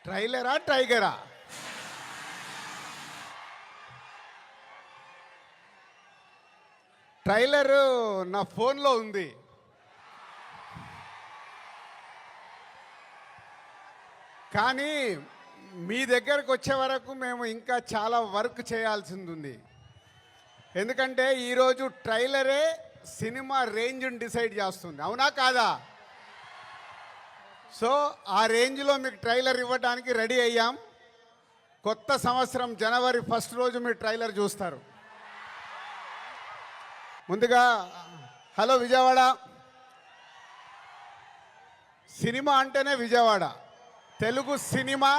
ట్రైలరా టైగరా? Trailer నా ఫోన్లో ఉంది. కానీ మీ దగ్గరకు వచ్చే వరకు మేము ఇంకా చాలా వర్క్ చేయాల్సింది ఉంది. ఎందుకంటే ఈరోజు ట్రైలరే సినిమా రేంజ్ని డిసైడ్ చేస్తుంది, అవునా కాదా? సో ఆ రేంజ్లో మీకు ట్రైలర్ ఇవ్వడానికి రెడీ అయ్యాం. కొత్త సంవత్సరం జనవరి 1 రోజు మీరు ట్రైలర్ చూస్తారు. ముందుగా హలో విజయవాడ. సినిమా అంటేనే విజయవాడ. తెలుగు సినిమా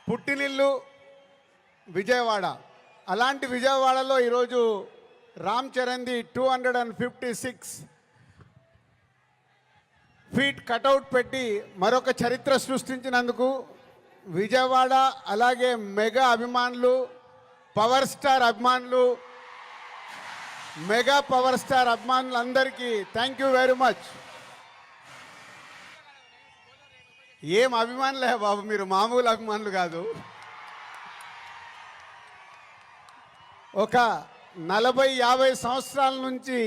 పుట్టినిల్లు విజయవాడ. అలాంటి విజయవాడలో ఈరోజు రామ్ చరణ్ది 256 ఫీట్ కటౌట్ పెట్టి మరొక చరిత్ర సృష్టించినందుకు విజయవాడ అలాగే మెగా అభిమానులు, పవర్ స్టార్ అభిమానులు, మెగా పవర్ స్టార్ అభిమానులందరికీ థ్యాంక్ యూ వెరీ మచ్. ఏం అభిమానులే బాబు, మీరు మామూలు అభిమానులు కాదు. ఒక 40-50 సంవత్సరాల నుంచి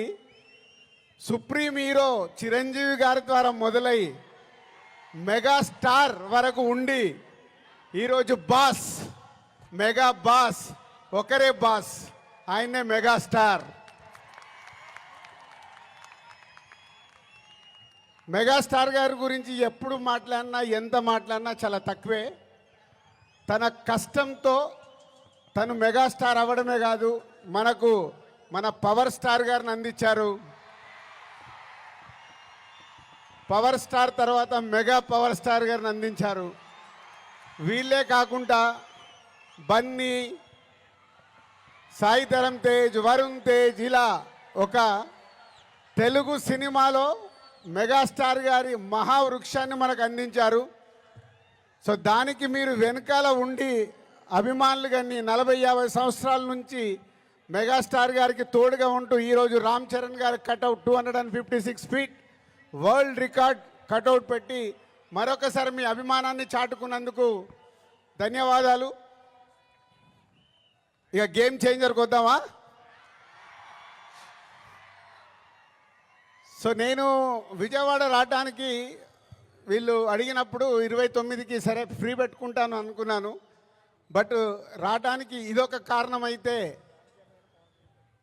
సుప్రీం హీరో చిరంజీవి గారి ద్వారా మొదలై మెగాస్టార్ వరకు ఉండి ఈరోజు బాస్, మెగా బాస్, ఒకరే బాస్, ఆయనే మెగాస్టార్. మెగాస్టార్ గారి గురించి ఎప్పుడు మాట్లాడినా, ఎంత మాట్లాడినా చాలా తక్కువే. తన కష్టంతో తను మెగాస్టార్ అవ్వడమే కాదు, మనకు మన పవర్ స్టార్ గారిని అందించారు. పవర్ స్టార్ తర్వాత మెగా పవర్ స్టార్ గారిని అందించారు. వీళ్ళే కాకుండా బన్నీ, సాయి ధరమ్ తేజ్, వరుణ్ తేజ్, ఇలా ఒక తెలుగు సినిమాలో మెగాస్టార్ గారి మహావృక్షాన్ని మనకు అందించారు. సో దానికి మీరు వెనకాల ఉండి అభిమానులు కానీ 40-50 సంవత్సరాల నుంచి మెగాస్టార్ గారికి తోడుగా ఉంటూ ఈరోజు రామ్ చరణ్ గారి cutout 256 feet world record cutout పెట్టి మరొకసారి మీ అభిమానాన్ని చాటుకున్నందుకు ధన్యవాదాలు. ఇక గేమ్ చేంజర్కి వద్దామా? సో నేను విజయవాడ రావడానికి వీళ్ళు అడిగినప్పుడు 29కి సరే ఫ్రీ పెట్టుకుంటాను అనుకున్నాను. బట్ రావడానికి ఇదొక కారణం అయితే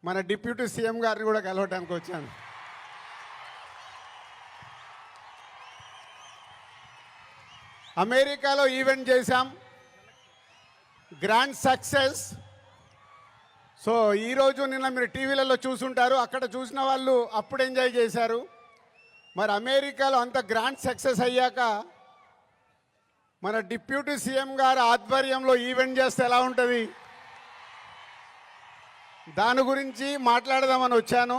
మన డిప్యూటీ సీఎం గారిని కూడా కలవడానికి వచ్చాను. అమెరికాలో ఈవెంట్ చేశాం, గ్రాండ్ సక్సెస్. సో ఈరోజు నిన్న మీరు టీవీలలో చూసుంటారు, అక్కడ చూసిన వాళ్ళు అప్పుడు ఎంజాయ్ చేశారు. మరి అమెరికాలో అంత గ్రాండ్ సక్సెస్ అయ్యాక మన డిప్యూటీ సీఎం గారు ఆధ్వర్యంలో ఈవెంట్ చేస్తే ఎలా ఉంటుంది, దాని గురించి మాట్లాడదామని వచ్చాను.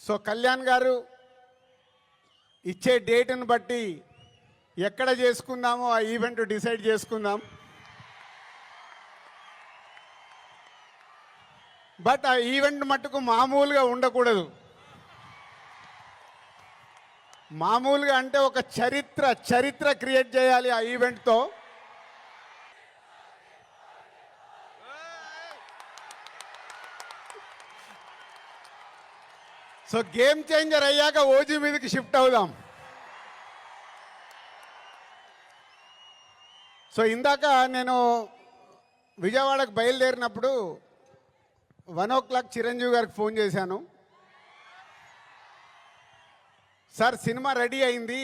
సో కళ్యాణ్ గారు ఇచ్చే డేట్ని బట్టి ఎక్కడ చేసుకుందామో ఆ ఈవెంట్ డిసైడ్ చేసుకుందాం. బట్ ఆ ఈవెంట్ మట్టుకు మామూలుగా ఉండకూడదు. మామూలుగా అంటే ఒక చరిత్ర క్రియేట్ చేయాలి ఆ ఈవెంట్తో. సో గేమ్ చేంజర్ అయ్యాక ఓజీ మీదకి షిఫ్ట్ అవుదాం. సో ఇందాక నేను విజయవాడకు బయలుదేరినప్పుడు 1 o'clock చిరంజీవి గారికి ఫోన్ చేశాను. సార్ సినిమా రెడీ అయింది,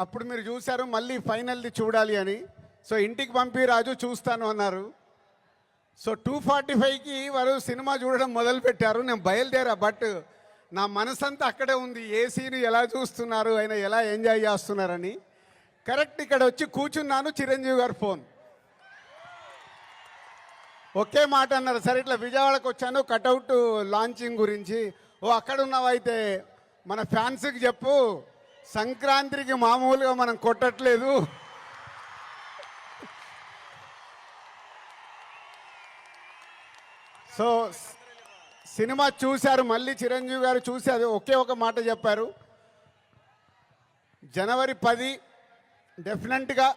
అప్పుడు మీరు చూశారు, మళ్ళీ ఫైనల్ది చూడాలి అని. సో ఇంటికి పంపి రాజు చూస్తాను అన్నారు. సో 2:45కి వారు సినిమా చూడడం మొదలుపెట్టారు. నేను బయలుదేరా, బట్ నా మనసంతా అక్కడే ఉంది, ఏ సీన్ ఎలా చూస్తున్నారు, ఆయన ఎలా ఎంజాయ్ చేస్తున్నారని. కరెక్ట్ ఇక్కడ వచ్చి కూర్చున్నాను, చిరంజీవి గారు ఫోన్. ఒకే మాట అన్నారు, సరే ఇట్లా విజయవాడకు వచ్చాను కటౌట్ లాంచింగ్ గురించి. ఓ అక్కడ ఉన్నావైతే మన ఫ్యాన్స్కి చెప్పు, సంక్రాంతికి మామూలుగా మనం కొట్టట్లేదు, సో సినిమా చూశారు, మళ్ళీ చిరంజీవి గారు చూసి అది ఒకే ఒక మాట చెప్పారు, జనవరి 10 డెఫినెట్గా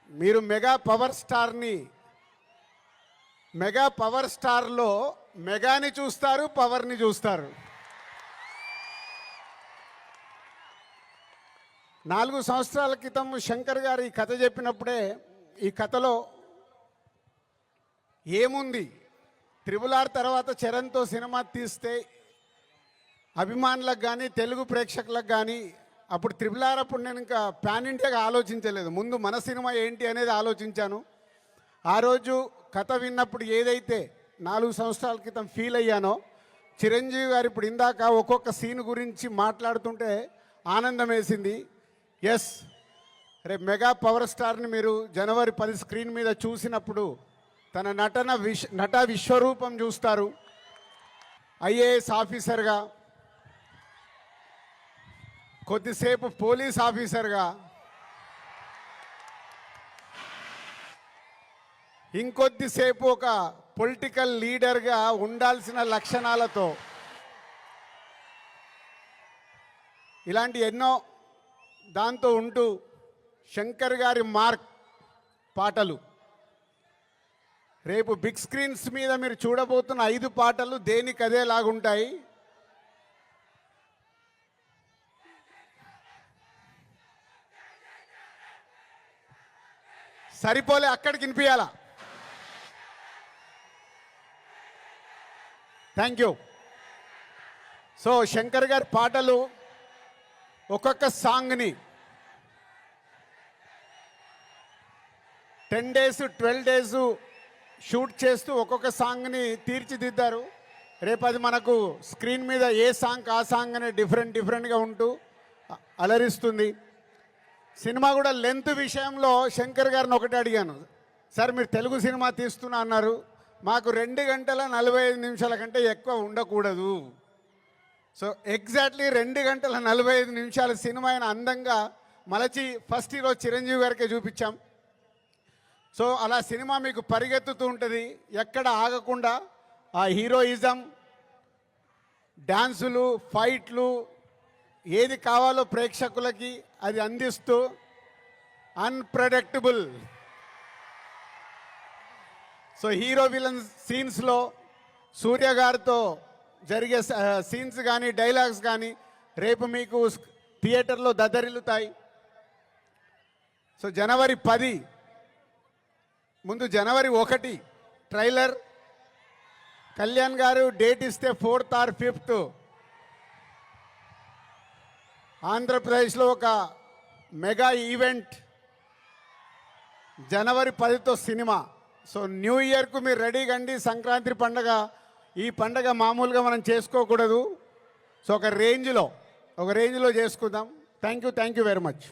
మీరు మెగా పవర్ స్టార్లో మెగాని చూస్తారు, పవర్ని చూస్తారు. 4 సంవత్సరాల క్రితం శంకర్ గారు ఈ కథ చెప్పినప్పుడే ఈ కథలో ఏముంది, త్రిబుల్ R తర్వాత చరణ్తో సినిమా తీస్తే అభిమానులకు కానీ తెలుగు ప్రేక్షకులకు కానీ, అప్పుడు త్రిబుల్ R అప్పుడు నేను ఇంకా పాన్ ఇండియాగా ఆలోచించలేదు, ముందు మన సినిమా ఏంటి అనేది ఆలోచించాను. ఆ రోజు కథ విన్నప్పుడు ఏదైతే 4 సంవత్సరాల క్రితం ఫీల్ అయ్యానో, చిరంజీవి గారు ఇప్పుడు ఇందాక ఒక్కొక్క సీన్ గురించి మాట్లాడుతుంటే ఆనందం వేసింది. ఎస్, రేపు మెగా పవర్ స్టార్ని మీరు జనవరి 10 స్క్రీన్ మీద చూసినప్పుడు తన నట విశ్వరూపం చూస్తారు. IAS ఆఫీసర్గా, కొద్దిసేపు పోలీస్ ఆఫీసర్గా, ఇంకొద్దిసేపు ఒక పొలిటికల్ లీడర్గా ఉండాల్సిన లక్షణాలతో ఇలాంటి ఎన్నో దాంతో ఉంటూ శంకర్ గారి మార్క్ పాటలు రేపు బిగ్ స్క్రీన్స్ మీద మీరు చూడబోతున్న 5 పాటలు దేనికదే లాగుంటాయి. సరిపోలే, అక్కడికి వినిపించాలా. Thank you. సో శంకర్ గారి పాటలు ఒక్కొక్క సాంగ్ని 10 days 12 days షూట్ చేస్తూ ఒక్కొక్క సాంగ్ని తీర్చిదిద్దారు. రేపు అది మనకు స్క్రీన్ మీద ఏ సాంగ్ ఆ సాంగ్ అనే డిఫరెంట్గా ఉంటూ అలరిస్తుంది. సినిమా కూడా లెంత్ విషయంలో శంకర్ గారిని ఒకటి అడిగాను, సార్ మీరు తెలుగు సినిమా తీస్తున్నా అన్నారు, మాకు 2 గంటల 45 నిమిషాల కంటే ఎక్కువ ఉండకూడదు. సో ఎగ్జాక్ట్లీ 2 గంటల 45 నిమిషాల సినిమా అయిన అందంగా మలచి ఫస్ట్ ఈరోజు చిరంజీవి గారికే చూపించాం. సో అలా సినిమా మీకు పరిగెత్తుతూ ఉంటుంది, ఎక్కడ ఆగకుండా ఆ హీరోయిజం, డ్యాన్సులు, ఫైట్లు, ఏది కావాలో ప్రేక్షకులకి అది అందిస్తూ అన్ప్రెడిక్టబుల్. సో హీరో విలన్ సీన్స్లో సూర్య గారితో జరిగే సీన్స్ కానీ డైలాగ్స్ కానీ రేపు మీకు థియేటర్లో దద్దరిల్లుతాయి. సో జనవరి 10 ముందు జనవరి 1 ట్రైలర్, కళ్యాణ్ గారు డేట్ ఇస్తే 4th or 5th ఆంధ్రప్రదేశ్లో ఒక మెగా ఈవెంట్, జనవరి 10తో సినిమా. సో న్యూ ఇయర్కు మీరు రెడీగా అండి. సంక్రాంతి పండగ, ఈ పండగ మామూలుగా మనం చేసుకోకూడదు. సో ఒక రేంజ్లో చేసుకుందాం. Thank you very much.